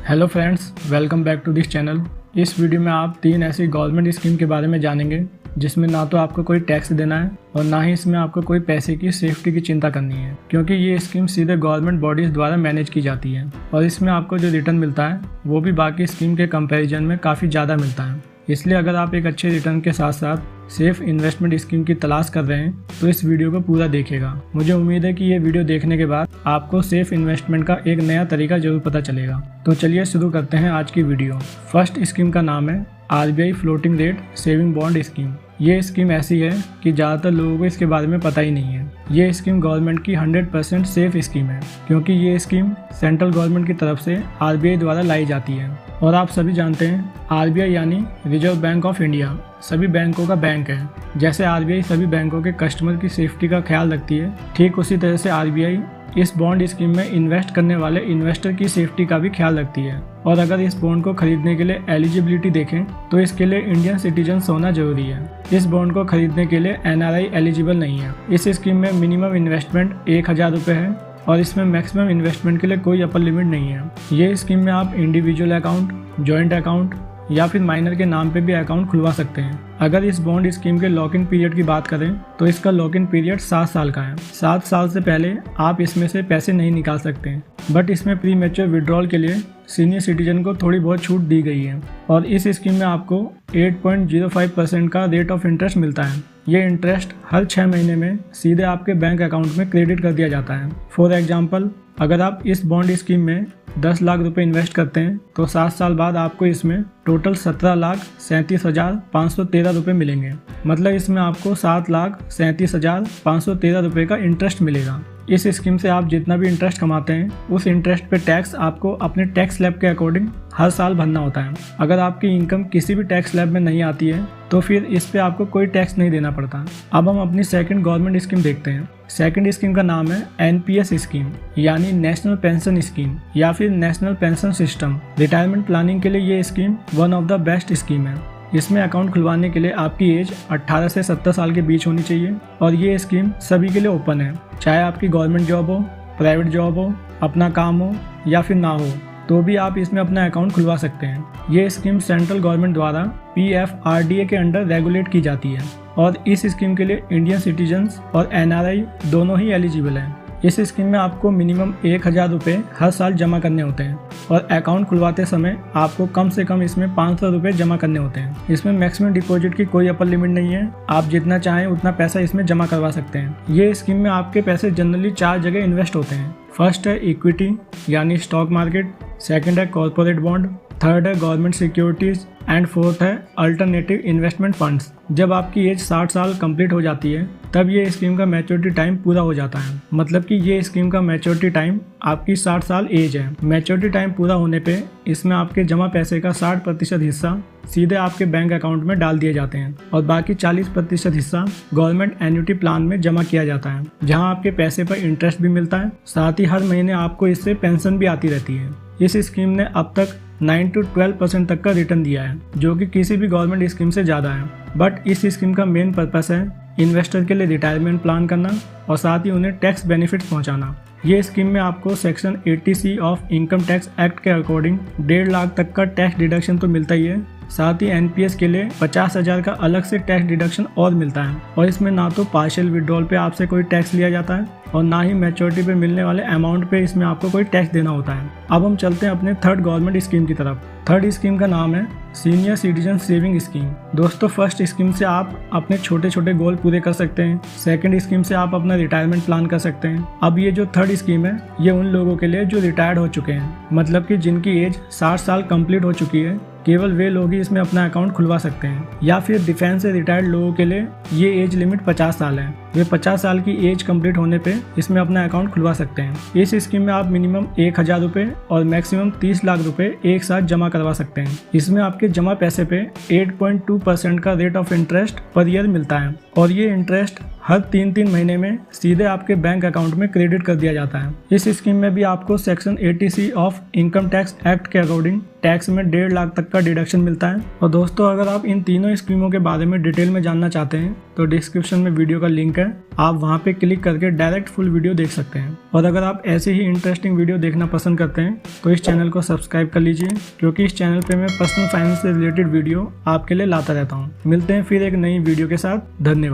Hello friends, welcome back to this channel. इस video में आप 3 ऐसी गवर्नमेंट स्कीम के बारे में जानेंगे जिसमें ना तो आपको कोई टैक्स देना है और ना ही इसमें आपको कोई पैसे की सेफ्टी की चिंता करनी है, क्योंकि ये स्कीम सीधे गवर्नमेंट बॉडीज़ द्वारा मैनेज की जाती है और इसमें आपको जो रिटर्न मिलता है वो भी बाकी स्कीम के कंपैरिजन में काफ़ी ज़्यादा मिलता है। इसलिए अगर आप एक अच्छे रिटर्न के साथ साथ सेफ इन्वेस्टमेंट स्कीम की तलाश कर रहे हैं तो इस वीडियो को पूरा देखिएगा। मुझे उम्मीद है कि ये वीडियो देखने के बाद आपको सेफ इन्वेस्टमेंट का एक नया तरीका जरूर पता चलेगा। तो चलिए शुरू करते हैं आज की वीडियो। फर्स्ट स्कीम का नाम है RBI floating rate saving bond scheme. ये स्कीम ऐसी है कि ज़्यादातर लोगों को इसके बारे में पता ही नहीं है। ये स्कीम गवर्नमेंट की 100% सेफ स्कीम है, क्योंकि ये स्कीम सेंट्रल गवर्नमेंट की तरफ से RBI द्वारा लाई जाती है। और आप सभी जानते हैं RBI यानी रिजर्व बैंक ऑफ इंडिया सभी बैंकों का बैंक है। जैसे RBI सभी बैंकों के कस्टमर की सेफ्टी का ख्याल रखती है, ठीक उसी तरह से RBI इस बॉन्ड स्कीम में इन्वेस्ट करने वाले इन्वेस्टर की सेफ्टी का भी ख्याल रखती है। और अगर इस बॉन्ड को खरीदने के लिए एलिजिबिलिटी देखें तो इसके लिए इंडियन सिटीजन होना जरूरी है। इस बॉन्ड को खरीदने के लिए NRI एलिजिबल नहीं है। इस स्कीम में मिनिमम इन्वेस्टमेंट 1000 रुपये है और इसमें मैक्सिमम इन्वेस्टमेंट के लिए कोई अपर लिमिट नहीं है। ये स्कीम में आप इंडिविजुअल अकाउंट, जॉइंट अकाउंट या फिर माइनर के नाम पे भी अकाउंट खुलवा सकते हैं। अगर इस बॉन्ड स्कीम के लॉक इन पीरियड की बात करें तो इसका लॉक इन पीरियड 7 साल का है। 7 साल से पहले आप इसमें से पैसे नहीं निकाल सकते हैं, बट इसमें प्री मैच्योर विड्रॉल के लिए सीनियर सिटीजन को थोड़ी बहुत छूट दी गई है। और इस स्कीम में आपको 8.05% का रेट ऑफ इंटरेस्ट मिलता है। ये इंटरेस्ट हर 6 महीने में सीधे आपके बैंक अकाउंट में क्रेडिट कर दिया जाता है। फॉर एग्जाम्पल, अगर आप इस बॉन्ड स्कीम में 10 लाख रुपए इन्वेस्ट करते हैं तो 7 साल बाद आपको इसमें टोटल 17,37,513 रुपये मिलेंगे। मतलब इसमें आपको 7,37,513 रुपये का इंटरेस्ट मिलेगा। इस स्कीम से आप जितना भी इंटरेस्ट कमाते हैं उस इंटरेस्ट पे टैक्स आपको अपने टैक्स स्लैब के अकॉर्डिंग हर साल भरना होता है। अगर आपकी इनकम किसी भी टैक्स स्लैब में नहीं आती है तो फिर इस पे आपको कोई टैक्स नहीं देना पड़ता। अब हम अपनी सेकंड गवर्नमेंट स्कीम देखते हैं। सेकंड स्कीम का नाम है NPS स्कीम यानी नेशनल पेंशन स्कीम या फिर national pension system. Retirement planning के लिए ये scheme one of the best scheme है। इसमें अकाउंट खुलवाने के लिए आपकी एज 18 से 70 साल के बीच होनी चाहिए और ये स्कीम सभी के लिए ओपन है। चाहे आपकी गवर्नमेंट जॉब हो, प्राइवेट जॉब हो, अपना काम हो या फिर ना हो, तो भी आप इसमें अपना अकाउंट खुलवा सकते हैं। ये स्कीम सेंट्रल गवर्नमेंट द्वारा PFRDA के अंडर रेगुलेट की जाती है और इस स्कीम के लिए इंडियन सिटीजन्स और NRI दोनों ही एलिजिबल हैं। इस स्कीम में आपको मिनिमम 1000 रुपये हर साल जमा करने होते हैं और अकाउंट खुलवाते समय आपको कम से कम इसमें 500 रुपये जमा करने होते हैं। इसमें मैक्सिमम डिपॉजिट की कोई अपर लिमिट नहीं है। आप जितना चाहें उतना पैसा इसमें जमा करवा सकते हैं। ये स्कीम में आपके पैसे जनरली 4 जगह इन्वेस्ट होते हैं। फर्स्ट है इक्विटी यानी स्टॉक मार्केट, सेकंड है कॉर्पोरेट बॉन्ड, थर्ड है गवर्नमेंट सिक्योरिटीज़ एंड फोर्थ है अल्टरनेटिव इन्वेस्टमेंट फंड्स। जब आपकी एज 60 साल कंप्लीट हो जाती है तब ये स्कीम का मैच्योरिटी टाइम पूरा हो जाता है। मतलब कि ये स्कीम का मैच्योरिटी टाइम आपकी 60 साल एज है। मैच्योरिटी टाइम पूरा होने पे इसमें आपके जमा पैसे का 60% हिस्सा सीधे आपके बैंक अकाउंट में डाल दिए जाते हैं और बाकी 40% हिस्सा गवर्नमेंट एन्युटी प्लान में जमा किया जाता है, जहां आपके पैसे पर इंटरेस्ट भी मिलता है, साथ ही हर महीने आपको इससे पेंशन भी आती रहती है। इस स्कीम ने अब तक 9 to 12% तक का रिटर्न दिया है, जो कि किसी भी गवर्नमेंट स्कीम से ज़्यादा है। बट इस स्कीम का मेन पर्पस है इन्वेस्टर के लिए रिटायरमेंट प्लान करना और साथ ही उन्हें टैक्स बेनिफिट्स पहुंचाना। ये स्कीम में आपको section 80C of income tax act के अकॉर्डिंग 1.5 लाख तक का टैक्स डिडक्शन तो मिलता ही है, साथ ही NPS के लिए 50,000 का अलग से टैक्स डिडक्शन और मिलता है। और इसमें ना तो पार्शियल विड्रॉल पे आपसे कोई टैक्स लिया जाता है और ना ही मैच्योरिटी पे मिलने वाले अमाउंट पे इसमें आपको कोई टैक्स देना होता है। अब हम चलते हैं अपने थर्ड गवर्नमेंट स्कीम की तरफ। थर्ड स्कीम का नाम है सीनियर सिटीजन सेविंग स्कीम। दोस्तों, फर्स्ट स्कीम से आप अपने छोटे छोटे गोल पूरे कर सकते हैं। सेकंड स्कीम से आप अपना रिटायरमेंट प्लान कर सकते हैं। अब ये जो थर्ड स्कीम है ये उन लोगों के लिए जो रिटायर्ड हो चुके हैं, मतलब कि जिनकी एज 60 साल कंप्लीट हो चुकी है, केवल वे लोग ही इसमें अपना अकाउंट खुलवा सकते हैं। या फिर डिफेंस से रिटायर्ड लोगों के लिए ये एज लिमिट 50 साल है। वे 50 साल की एज कंप्लीट होने पे इसमें अपना अकाउंट खुलवा सकते हैं। इस स्कीम में आप मिनिमम 1000 रुपये और मैक्सिमम 30 लाख रुपए एक साथ जमा करवा सकते हैं। इसमें आपके जमा पैसे पे 8.2% का rate of interest per year मिलता है और ये इंटरेस्ट हर 3-3 महीने में सीधे आपके बैंक अकाउंट में क्रेडिट कर दिया जाता है। इस स्कीम में भी आपको section 80C of income tax act के अकॉर्डिंग टैक्स में 1.5 लाख तक का डिडक्शन मिलता है। और दोस्तों, अगर आप इन तीनों स्कीमों के बारे में डिटेल में जानना चाहते हैं तो डिस्क्रिप्शन में वीडियो का लिंक है, आप वहां पे क्लिक करके डायरेक्ट फुल वीडियो देख सकते हैं। और अगर आप ऐसे ही इंटरेस्टिंग वीडियो देखना पसंद करते हैं तो इस चैनल को सब्सक्राइब कर लीजिए, क्योंकि इस चैनल पे मैं पर्सनल फाइनेंस से रिलेटेड वीडियो आपके लिए लाता रहता हूँ। मिलते हैं फिर एक नई वीडियो के साथ। धन्यवाद।